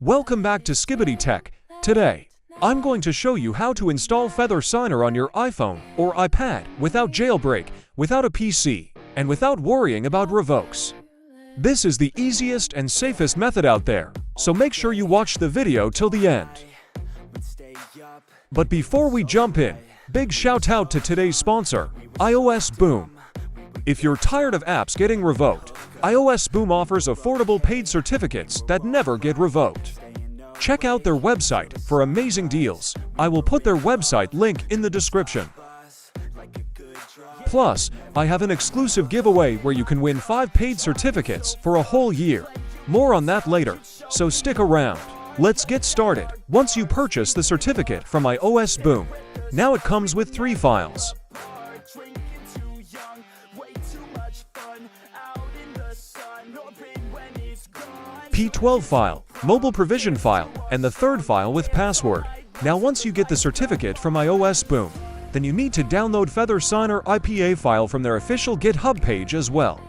Welcome back to SKIBIDI Tech. Today, I'm going to show you how to install Feather Signer on your iPhone or iPad without jailbreak, without a PC, and without worrying about revokes. This is the easiest and safest method out there, so make sure you watch the video till the end. But before we jump in, big shout out to today's sponsor, iOS Boom. If you're tired of apps getting revoked, iOS Boom offers affordable paid certificates that never get revoked. Check out their website for amazing deals. I will put their website link in the description. Plus, I have an exclusive giveaway where you can win 5 paid certificates for a whole year. More on that later, so stick around. Let's get started. Once you purchase the certificate from iOS Boom, now it comes with 3 files. P12 file, mobile provision file, and the third file with password. Now once you get the certificate from iOS Boom, then you need to download Feather Signer IPA file from their official GitHub page as well.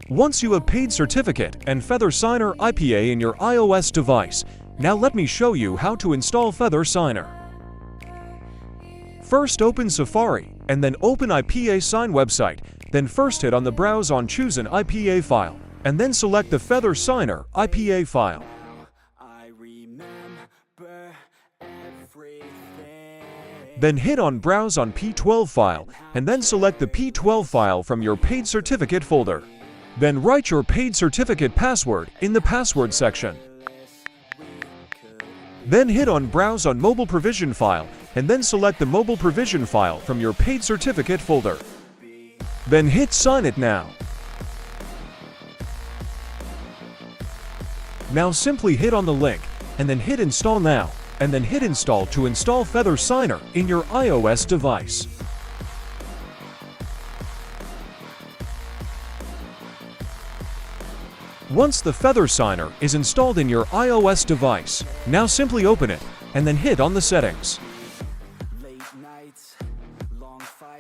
Once you have paid certificate and Feather Signer IPA in your iOS device, now let me show you how to install Feather Signer. First open Safari, and then open IPA sign website. Then first hit on the Browse on Choose an IPA file, and then select the Feather Signer IPA file. Then hit on Browse on P12 file, and then select the P12 file from your paid certificate folder. Then write your paid certificate password in the password section. Then hit on Browse on Mobile Provision file, and then select the mobile provision file from your paid certificate folder. Then hit Sign It Now. Now simply hit on the link, and then hit Install Now, and then hit Install to install Feather Signer in your iOS device. Once the Feather Signer is installed in your iOS device, now simply open it, and then hit on the settings.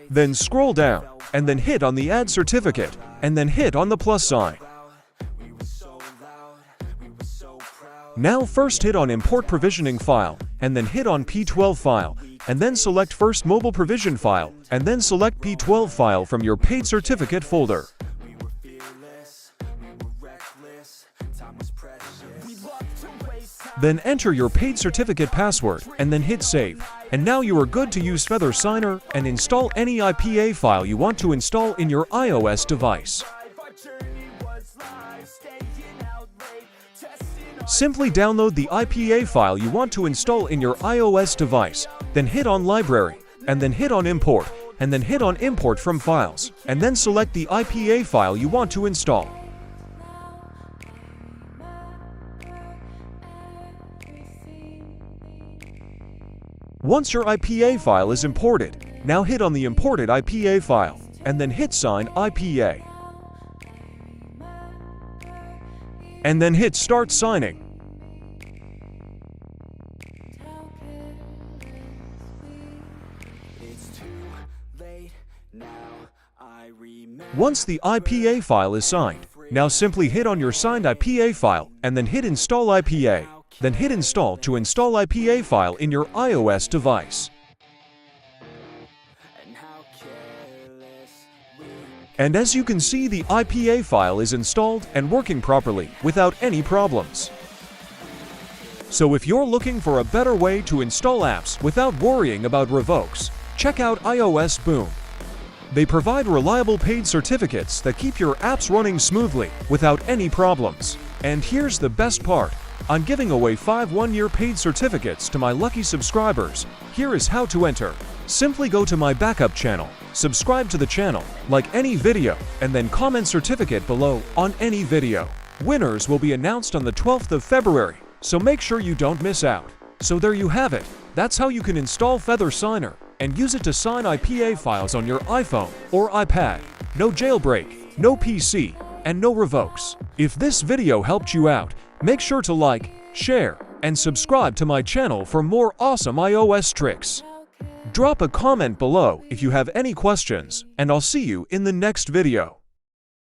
Then scroll down, and then hit on the Add Certificate, and then hit on the plus sign. Now first hit on Import Provisioning File, and then hit on P12 file, and then select first Mobile Provision file, and then select P12 file from your paid certificate folder. Then enter your paid certificate password, and then hit Save. And now you are good to use Feather Signer and install any IPA file you want to install in your iOS device. Simply download the IPA file you want to install in your iOS device, then hit on Library, and then hit on Import, and then hit on Import from Files, and then select the IPA file you want to install. Once your IPA file is imported, now hit on the imported IPA file, and then hit Sign IPA. And then hit Start Signing. Once the IPA file is signed, now simply hit on your signed IPA file, and then hit Install IPA. Then hit Install to install IPA file in your iOS device. And as you can see, the IPA file is installed and working properly without any problems. So if you're looking for a better way to install apps without worrying about revokes, check out iOS Boom. They provide reliable paid certificates that keep your apps running smoothly without any problems. And here's the best part. I'm giving away 5 one-year paid certificates to my lucky subscribers. Here is how to enter. Simply go to my backup channel, subscribe to the channel, like any video, and then comment certificate below on any video. Winners will be announced on the 12th of February, so make sure you don't miss out. So there you have it. That's how you can install Feather Signer and use it to sign IPA files on your iPhone or iPad. No jailbreak, no PC, and no revokes. If this video helped you out, make sure to like, share, and subscribe to my channel for more awesome iOS tricks. Drop a comment below if you have any questions, and I'll see you in the next video.